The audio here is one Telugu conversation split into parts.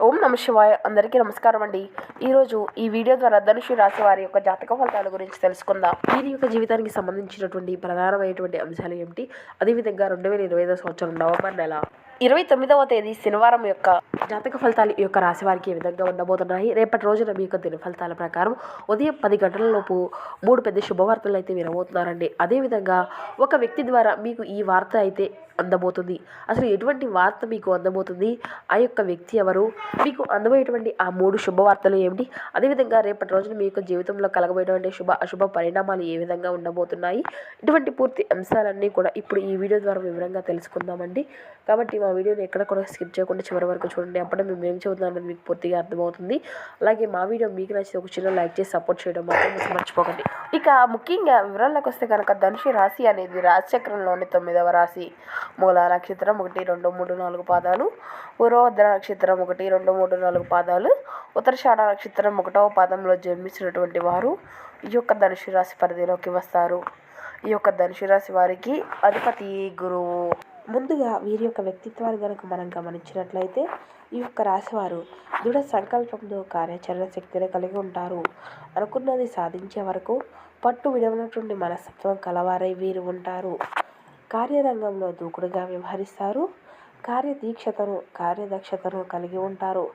ఓం నమ శివాయ. అందరికీ నమస్కారం అండి. ఈరోజు ఈ వీడియో ద్వారా ధనుసు రాశి వారి యొక్క జాతక ఫలితాల గురించి తెలుసుకుందాం. వీరి యొక్క జీవితానికి సంబంధించినటువంటి ప్రధానమైనటువంటి అంశాలు ఏమిటి, అదేవిధంగా 2025 సంవత్సరం నవంబర్ నెల 29వ తేదీ శనివారం యొక్క జాతక ఫలితాలు ఈ యొక్క రాశి వారికి ఏ విధంగా ఉండబోతున్నాయి. రేపటి రోజున మీ యొక్క దిన ఫలితాల ప్రకారం ఉదయం 10 గంటలలోపు 3 పెద్ద శుభవార్తలు అయితే వినబోతున్నారండి. అదేవిధంగా ఒక వ్యక్తి ద్వారా మీకు ఈ వార్త అయితే అందబోతుంది. అసలు ఎటువంటి వార్త మీకు అందబోతుంది, ఆ యొక్క వ్యక్తి ఎవరు, మీకు అందబోయేటువంటి ఆ 3 శుభవార్తలు ఏమిటి, అదేవిధంగా రేపటి రోజున మీ యొక్క జీవితంలో కలగబోయేటువంటి శుభ అశుభ పరిణామాలు ఏ విధంగా ఉండబోతున్నాయి, ఇటువంటి పూర్తి అంశాలన్నీ కూడా ఇప్పుడు ఈ వీడియో ద్వారా వివరంగా తెలుసుకుందామండి. కాబట్టి మా వీడియోని ఎక్కడ కూడా స్కిప్ చేయకుండా చివరి వరకు చూడండి. అప్పుడే మేము ఏం చెబుతున్నామని మీకు పూర్తిగా అర్థమవుతుంది. అలాగే మా వీడియో మీకు నచ్చితే ఒక చిన్న లైక్ చేసి సపోర్ట్ చేయడం మాత్రం మర్చిపోకండి. ఇక ముఖ్యంగా వివరాలకు వస్తే కనుక ధనుసు రాశి అనేది రాశిచక్రంలోని 9వ రాశి. మూల నక్షత్రం 1, 2, 3, 4 పాదాలు, పూర్వభద్ర నక్షత్రం 1, 2, 3, 4 పాదాలు, ఉత్తరాషాఢ నక్షత్రం 1వ పాదంలో జన్మించినటువంటి వారు ఈ యొక్క ధనుసు రాశి పరిధిలోకి వస్తారు. ఈ యొక్క ధనుసు రాశి వారికి అధిపతి గురువు. ముందుగా వీరి యొక్క వ్యక్తిత్వాన్ని కనుక మనం గమనించినట్లయితే ఈ యొక్క రాశివారు దృఢ సంకల్పంతో కార్యాచరణ శక్తిని కలిగి ఉంటారు. అనుకున్నది సాధించే వరకు పట్టు విడవనటువంటి మనస్తత్వం కలవారై వీరు ఉంటారు. కార్యరంగంలో దూకుడుగా వ్యవహరిస్తారు. కార్యదక్షతను కలిగి ఉంటారు.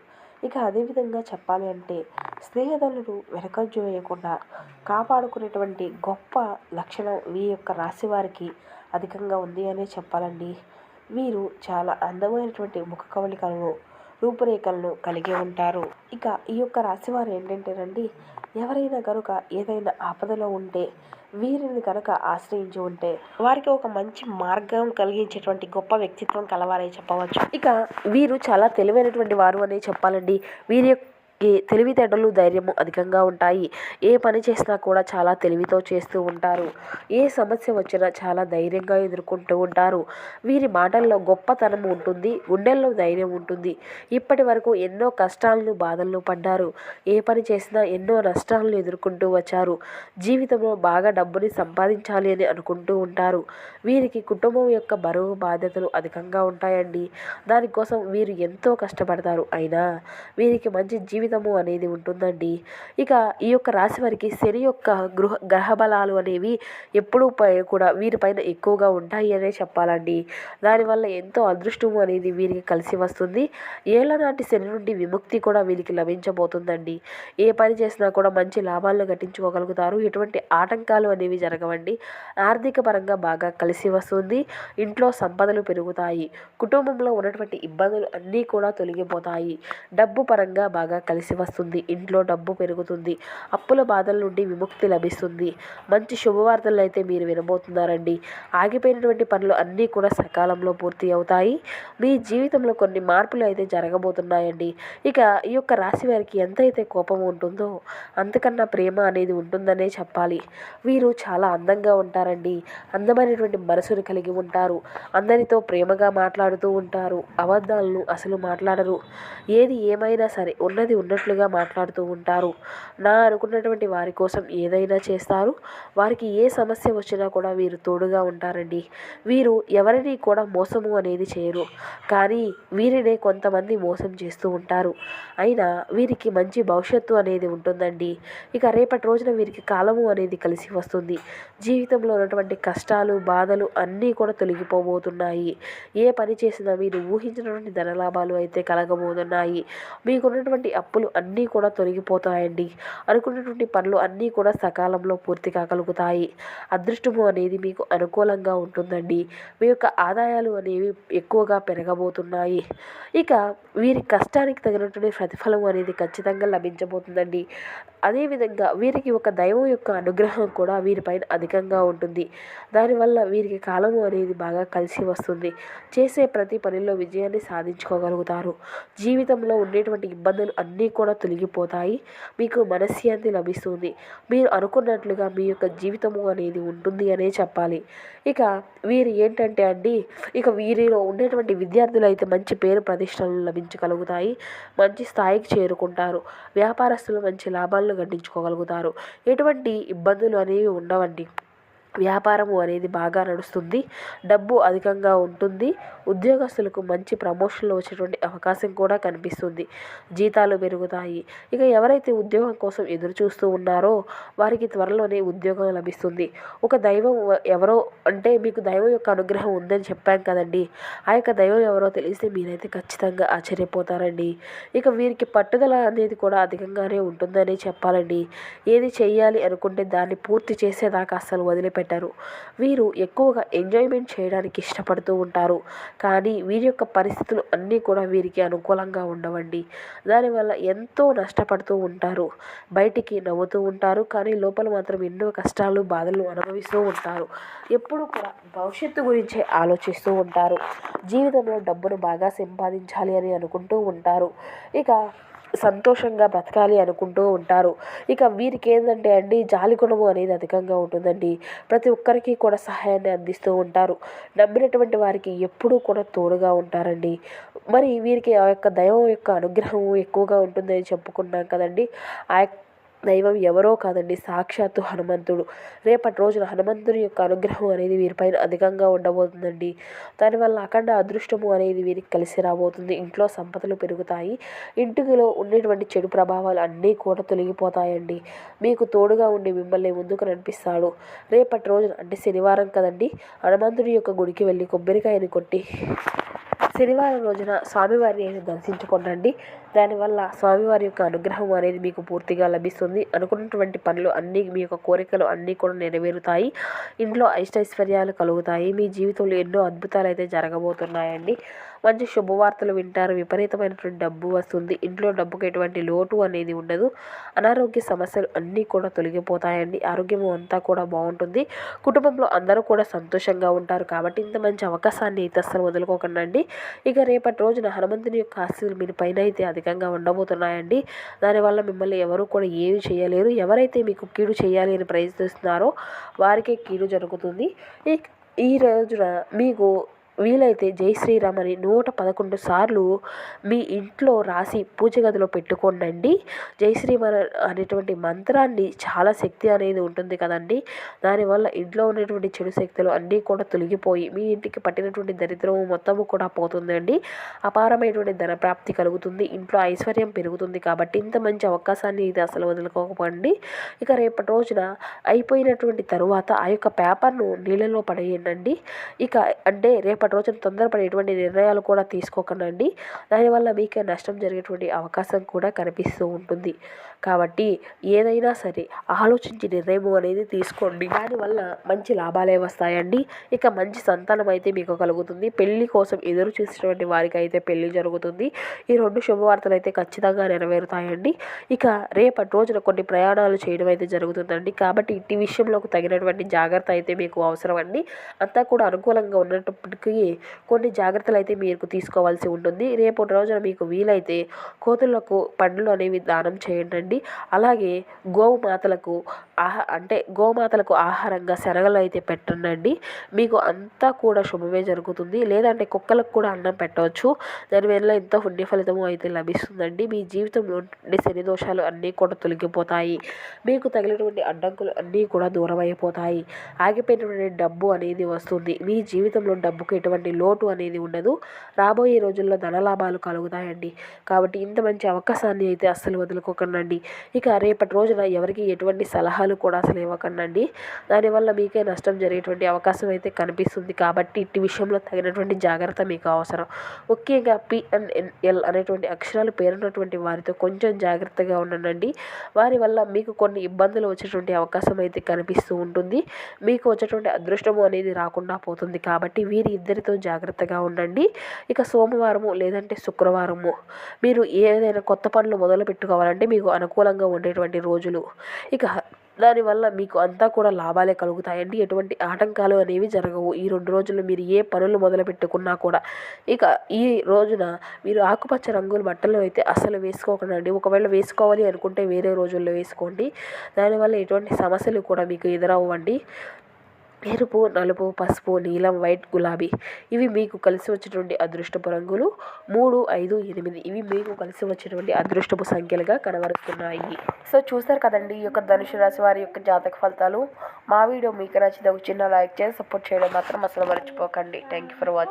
ఇక అదేవిధంగా చెప్పాలి అంటే స్నేహితులను వెనకంజ వేయకుండా కాపాడుకునేటువంటి గొప్ప లక్షణం ఈ యొక్క రాశి వారికి అధికంగా ఉంది అనే చెప్పాలండి. వీరు చాలా అందమైనటువంటి ముఖ కవళికలను, రూపురేఖలను కలిగి ఉంటారు. ఇక ఈ యొక్క రాశివారు ఏంటంటేనండి, ఎవరైనా కనుక ఏదైనా ఆపదలో ఉంటే వీరిని కనుక ఆశ్రయించి ఉంటే వారికి ఒక మంచి మార్గం కలిగించేటువంటి గొప్ప వ్యక్తిత్వం కలవారని చెప్పవచ్చు. ఇక వీరు చాలా తెలివైనటువంటి వారు అనే చెప్పాలండి. వీరి తెలివితేటలు, ధైర్యము అధికంగా ఉంటాయి. ఏ పని చేసినా కూడా చాలా తెలివితో చేస్తూ ఉంటారు. ఏ సమస్య వచ్చినా చాలా ధైర్యంగా ఎదుర్కొంటూ ఉంటారు. వీరి మాటల్లో గొప్పతనం ఉంటుంది, గుండెల్లో ధైర్యం ఉంటుంది. ఇప్పటి వరకు ఎన్నో కష్టాలను, బాధలను పడ్డారు. ఏ పని చేసినా ఎన్నో నష్టాలను ఎదుర్కొంటూ వచ్చారు. జీవితంలో బాగా డబ్బుని సంపాదించాలి అని అనుకుంటూ ఉంటారు. వీరికి కుటుంబం యొక్క బరువు, బాధ్యతలు అధికంగా ఉంటాయండి. దానికోసం వీరు ఎంతో కష్టపడతారు. అయినా వీరికి మంచి జీవితము అనేది ఉంటుందండి. ఇక ఈ యొక్క రాశి వారికి శని యొక్క గ్రహ బలాలు అనేవి ఎప్పుడూ కూడా వీరిపైన ఎక్కువగా ఉంటాయి అనే చెప్పాలండి. దానివల్ల ఎంతో అదృష్టము అనేది వీరికి కలిసి వస్తుంది. ఏళ్ళనాటి శని నుండి విముక్తి కూడా వీరికి లభించబోతుందండి. ఏ పని చేసినా కూడా మంచి లాభాలను గట్టించుకోగలుగుతారు. ఎటువంటి ఆటంకాలు అనేవి జరగవండి. ఆర్థిక పరంగా బాగా కలిసి వస్తుంది. ఇంట్లో సంపదలు పెరుగుతాయి. కుటుంబంలో ఉన్నటువంటి ఇబ్బందులు అన్నీ కూడా తొలగిపోతాయి. డబ్బు పరంగా బాగా కలిసి వస్తుంది. ఇంట్లో డబ్బు పెరుగుతుంది. అప్పుల బాధల నుండి విముక్తి లభిస్తుంది. మంచి శుభవార్తలు అయితే మీరు వినబోతున్నారండి. ఆగిపోయినటువంటి పనులు అన్నీ కూడా సకాలంలో పూర్తి అవుతాయి. మీ జీవితంలో కొన్ని మార్పులు అయితే జరగబోతున్నాయండి. ఇక ఈ యొక్క రాశి వారికి ఎంతైతే కోపం ఉంటుందో అంతకన్నా ప్రేమ అనేది ఉంటుందనే చెప్పాలి. వీరు చాలా అందంగా ఉంటారండి. అందమైనటువంటి మనసును కలిగి ఉంటారు. అందరితో ప్రేమగా మాట్లాడుతూ ఉంటారు. అబద్ధాలను అసలు మాట్లాడరు. ఏది ఏమైనా సరే ఉన్నది ఉన్నట్లుగా మాట్లాడుతూ ఉంటారు. అనుకున్నటువంటి వారి కోసం ఏదైనా చేస్తారు. వారికి ఏ సమస్య వచ్చినా కూడా వీరు తోడుగా ఉంటారండి. వీరు ఎవరిని కూడా మోసము అనేది చేయరు. కానీ వీరినే కొంతమంది మోసం చేస్తూ ఉంటారు. అయినా వీరికి మంచి భవిష్యత్తు అనేది ఉంటుందండి. ఇక రేపటి రోజున వీరికి కాలము అనేది కలిసి వస్తుంది. జీవితంలో ఉన్నటువంటి కష్టాలు, బాధలు అన్నీ కూడా తొలగిపోబోతున్నాయి. ఏ పని చేసినా మీరు ఊహించినటువంటి ధనలాభాలు అయితే కలగబోతున్నాయి. మీకున్నటువంటి అప్పులు అన్నీ కూడా తొలగిపోతాయండి. అనుకున్నటువంటి పనులు అన్నీ కూడా సకాలంలో పూర్తి కాగలుగుతాయి. అదృష్టము అనేది మీకు అనుకూలంగా ఉంటుందండి. మీ యొక్క ఆదాయాలు అనేవి ఎక్కువగా పెరగబోతున్నాయి. ఇక వీరి కష్టానికి తగినటువంటి ప్రతిఫలం అనేది ఖచ్చితంగా లభించబోతుందండి. అదేవిధంగా వీరికి ఒక దైవం యొక్క అనుగ్రహం కూడా వీరిపైన అధికంగా ఉంటుంది. దానివల్ల వీరికి కాలము అనేది బాగా కలిసి వస్తుంది. చేసే ప్రతి పనిలో విజయాన్ని సాధించుకోగలుగుతారు. జీవితంలో ఉండేటువంటి ఇబ్బందులు అన్నీ కూడా తొలగిపోతాయి. మీకు మనశ్శాంతి లభిస్తుంది. మీరు అనుకున్నట్లుగా మీ యొక్క జీవితము అనేది ఉంటుంది అనే చెప్పాలి. ఇక వీరు ఏంటంటే అండి, ఇక వీరిలో ఉండేటువంటి విద్యార్థులు అయితే మంచి పేరు ప్రతిష్టలు లభించగలుగుతాయి. మంచి స్థాయికి చేరుకుంటారు. వ్యాపారస్తులు మంచి లాభాలను గడించుకోగలుగుతారు. ఎటువంటి ఇబ్బందులు అనేవి ఉండవండి. వ్యాపారము అనేది బాగా నడుస్తుంది, డబ్బు అధికంగా ఉంటుంది, ఉద్యోగస్తులకు మంచి ప్రమోషన్లు వచ్చేటువంటి అవకాశం కూడా కనిపిస్తుంది, జీతాలు పెరుగుతాయి. ఇక ఎవరైతే ఉద్యోగం కోసం ఎదురు చూస్తూ ఉన్నారో వారికి త్వరలోనే ఉద్యోగం లభిస్తుంది. ఒక దైవం ఎవరో అంటే మీకు దైవం యొక్క అనుగ్రహం ఉందని చెప్పాం కదండి, ఆ యొక్క దైవం ఎవరో తెలిస్తే మీరైతే ఖచ్చితంగా ఆశ్చర్యపోతారండి. ఇక వీరికి పట్టుదల అనేది కూడా అధికంగానే ఉంటుందని చెప్పాలండి. ఏది చేయాలి అనుకుంటే దాన్ని పూర్తి చేసేదాకా అస్సలు వదిలిపెట్టారు. వీరు ఎక్కువగా ఎంజాయ్మెంట్ చేయడానికి ఇష్టపడుతూ ఉంటారు, కానీ వీరి యొక్క పరిస్థితులు అన్నీ కూడా వీరికి అనుకూలంగా ఉండవండి. దానివల్ల ఎంతో నష్టపడుతూ ఉంటారు. బయటికి నవ్వుతూ ఉంటారు, కానీ లోపల మాత్రం ఎన్నో కష్టాలు బాధలు అనుభవిస్తూ ఉంటారు. ఎప్పుడు కూడా భవిష్యత్తు గురించే ఆలోచిస్తూ ఉంటారు. జీవితంలో డబ్బును బాగా సంపాదించాలి అని అనుకుంటూ ఉంటారు. ఇక సంతోషంగా బ్రతకాలి అనుకుంటూ ఉంటారు. ఇక వీరికి ఏంటంటే అండి, జాలి గుణము అనేది అధికంగా ఉంటుందండి. ప్రతి ఒక్కరికి కూడా సహాయాన్ని అందిస్తూ ఉంటారు. నమ్మినటువంటి వారికి ఎప్పుడూ కూడా తోడుగా ఉంటారండి. మరి వీరికి ఆ యొక్క దైవం యొక్క అనుగ్రహం ఎక్కువగా ఉంటుందని చెప్పుకున్నాం కదండి. ఆ దైవం ఎవరో కాదండి, సాక్షాత్తు హనుమంతుడు. రేపటి రోజున హనుమంతుని యొక్క అనుగ్రహం అనేది వీరిపైన అధికంగా ఉండబోతుందండి. దానివల్ల అఖండ అదృష్టము అనేది వీరికి కలిసి రాబోతుంది. ఇంట్లో సంపదలు పెరుగుతాయి. ఇంటిలో ఉండేటువంటి చెడు ప్రభావాలు అన్నీ కూడా తొలగిపోతాయండి. మీకు తోడుగా ఉండి మిమ్మల్ని ముందుకు నడిపిస్తాడు. రేపటి రోజున అంటే శనివారం కదండి, హనుమంతుడి యొక్క గుడికి వెళ్ళి కొబ్బరికాయని కొట్టి శనివారం రోజున స్వామివారిని దర్శించుకోండి. దానివల్ల స్వామివారి యొక్క అనుగ్రహం అనేది మీకు పూర్తిగా లభిస్తుంది. అనుకున్నటువంటి పనులు అన్నీ, మీ యొక్క కోరికలు అన్నీ కూడా నెరవేరుతాయి. ఇంట్లో అష్టైశ్వర్యాలు కలుగుతాయి. మీ జీవితంలో ఎన్నో అద్భుతాలు అయితే జరగబోతున్నాయండి. మంచి శుభవార్తలు వింటారు. విపరీతమైనటువంటి డబ్బు వస్తుంది. ఇంట్లో డబ్బుకి ఎటువంటి లోటు అనేది ఉండదు. అనారోగ్య సమస్యలు అన్నీ కూడా తొలగిపోతాయండి. ఆరోగ్యం అంతా కూడా బాగుంటుంది. కుటుంబంలో అందరూ కూడా సంతోషంగా ఉంటారు. కాబట్టి ఇంత మంచి అవకాశాన్ని అయితే అస్సలు వదులుకోకండి. ఇక రేపటి రోజున హనుమంతుని యొక్క ఆశీస్సులు మీ పైన అయితే అధికంగా ఉండబోతున్నాయండి. దానివల్ల మిమ్మల్ని ఎవరు కూడా ఏమి చేయలేరు. ఎవరైతే మీకు కీడు చేయాలి అని ప్రయత్నిస్తున్నారో వారికే కీడు జరుగుతుంది. ఈ రోజున మీకు వీలైతే జై శ్రీరామ్ అని 111 సార్లు మీ ఇంట్లో రాసి పూజ గదిలో పెట్టుకోండి. జై శ్రీరామ్ అనేటువంటి మంత్రాన్ని చాలా శక్తి అనేది ఉంటుంది కదండి. దానివల్ల ఇంట్లో ఉన్నటువంటి చెడు శక్తులు అన్నీ కూడా తొలగిపోయి మీ ఇంటికి పట్టినటువంటి దరిద్రము మొత్తము కూడా పోతుందండి. అపారమైనటువంటి ధనప్రాప్తి కలుగుతుంది. ఇంట్లో ఐశ్వర్యం పెరుగుతుంది. కాబట్టి ఇంత మంచి అవకాశాన్ని ఇది అసలు వదులుకోకండి. ఇక రేపటి రోజున అయిపోయినటువంటి తరువాత ఆ యొక్క పేపర్ను నీళ్ళలో పడేయండి. ఇక అంటే రేపటి రోజున తొందరపడి ఎటువంటి నిర్ణయాలు కూడా తీసుకోకండి. దానివల్ల మీకే నష్టం జరిగేటువంటి అవకాశం కూడా కనిపిస్తూ ఉంటుంది. కాబట్టి ఏదైనా సరే ఆలోచించి నిర్ణయం అనేది తీసుకోండి. దానివల్ల మంచి లాభాలే వస్తాయండి. ఇక మంచి సంతానం అయితే మీకు కలుగుతుంది. పెళ్లి కోసం ఎదురు చూసినటువంటి వారికి అయితే పెళ్లి జరుగుతుంది. ఈ 2 శుభవార్తలు అయితే ఖచ్చితంగా నెరవేరుతాయండి. ఇక రేపటి రోజున కొన్ని ప్రయాణాలు చేయడం అయితే జరుగుతుందండి. కాబట్టి ఇట్టి విషయంలోకి తగినటువంటి జాగ్రత్త అయితే మీకు అవసరం అండి. అంతా కూడా అనుకూలంగా ఉన్నప్పటికీ కొన్ని జాగ్రత్తలు అయితే మీరు తీసుకోవాల్సి ఉంటుంది. రేపటి రోజున మీకు వీలైతే కోతులకు పండ్లు అనేవి దానం చేయండి. అలాగే గోమాతలకు ఆహారంగా శనగలు అయితే పెట్టండి. మీకు అంతా కూడా శుభమే జరుగుతుంది. లేదంటే కుక్కలకు కూడా అన్నం పెట్టవచ్చు. దానివల్ల ఎంతో పుణ్య ఫలితము అయితే లభిస్తుందండి. మీ జీవితంలో ఉండే శని దోషాలు అన్నీ కూడా తొలగిపోతాయి. మీకు తగిలినటువంటి అడ్డంకులు అన్నీ కూడా దూరం అయిపోతాయి. ఆగిపోయినటువంటి డబ్బు అనేది వస్తుంది. మీ జీవితంలో డబ్బుకు ఎటువంటి లోటు అనేది ఉండదు. రాబోయే రోజుల్లో ధనలాభాలు కలుగుతాయండి. కాబట్టి ఇంత మంచి అవకాశాన్ని అయితే అస్సలు వదులుకోకండి. ఇక రేపటి రోజున ఎవరికి ఎటువంటి సలహాలు కూడా అసలు ఇవ్వకండి. దానివల్ల మీకే నష్టం జరిగేటువంటి అవకాశం అయితే కనిపిస్తుంది. కాబట్టి ఇట్టి విషయంలో తగినటువంటి జాగ్రత్త మీకు అవసరం. ముఖ్యంగా PNL అనేటువంటి అక్షరాలు పేరున్నటువంటి వారితో కొంచెం జాగ్రత్తగా ఉండండి. వారి వల్ల మీకు కొన్ని ఇబ్బందులు వచ్చేటువంటి అవకాశం అయితే కనిపిస్తూ ఉంటుంది. మీకు వచ్చేటువంటి అదృష్టము అనేది రాకుండా పోతుంది. కాబట్టి వీరి ఇద్దరితో జాగ్రత్తగా ఉండండి. ఇక సోమవారము లేదంటే శుక్రవారము మీరు ఏదైనా కొత్త పనులు మొదలు పెట్టుకోవాలంటే మీకు అనుకూలంగా ఉండేటువంటి రోజులు. ఇక దానివల్ల మీకు అంతా కూడా లాభాలే కలుగుతాయండి. ఎటువంటి ఆటంకాలు అనేవి జరగవు. ఈ 2 రోజులు మీరు ఏ పనులు మొదలు పెట్టుకున్నా కూడా. ఇక ఈ రోజున మీరు ఆకుపచ్చ రంగుల బట్టలు అయితే అస్సలు వేసుకోకండి. ఒకవేళ వేసుకోవాలి అనుకుంటే వేరే రోజుల్లో వేసుకోండి. దానివల్ల ఎటువంటి సమస్యలు కూడా మీకు ఎదురవ్వండి. ఎరుపు, నలుపు, పసుపు, నీలం, వైట్, గులాబీ ఇవి మీకు కలిసి వచ్చినటువంటి అదృష్టపు రంగులు. 3, 5, 8 ఇవి మీకు కలిసి వచ్చినటువంటి అదృష్టపు సంఖ్యలుగా కనబడుతున్నాయి. సో చూసారు కదండి ఈ యొక్క ధనుసు రాశి వారి యొక్క జాతక ఫలితాలు. మా వీడియో మీకు నచ్చితే ఒక చిన్న లైక్ చేసి సపోర్ట్ చేయడం మాత్రం అసలు మర్చిపోకండి. Thank you for watching.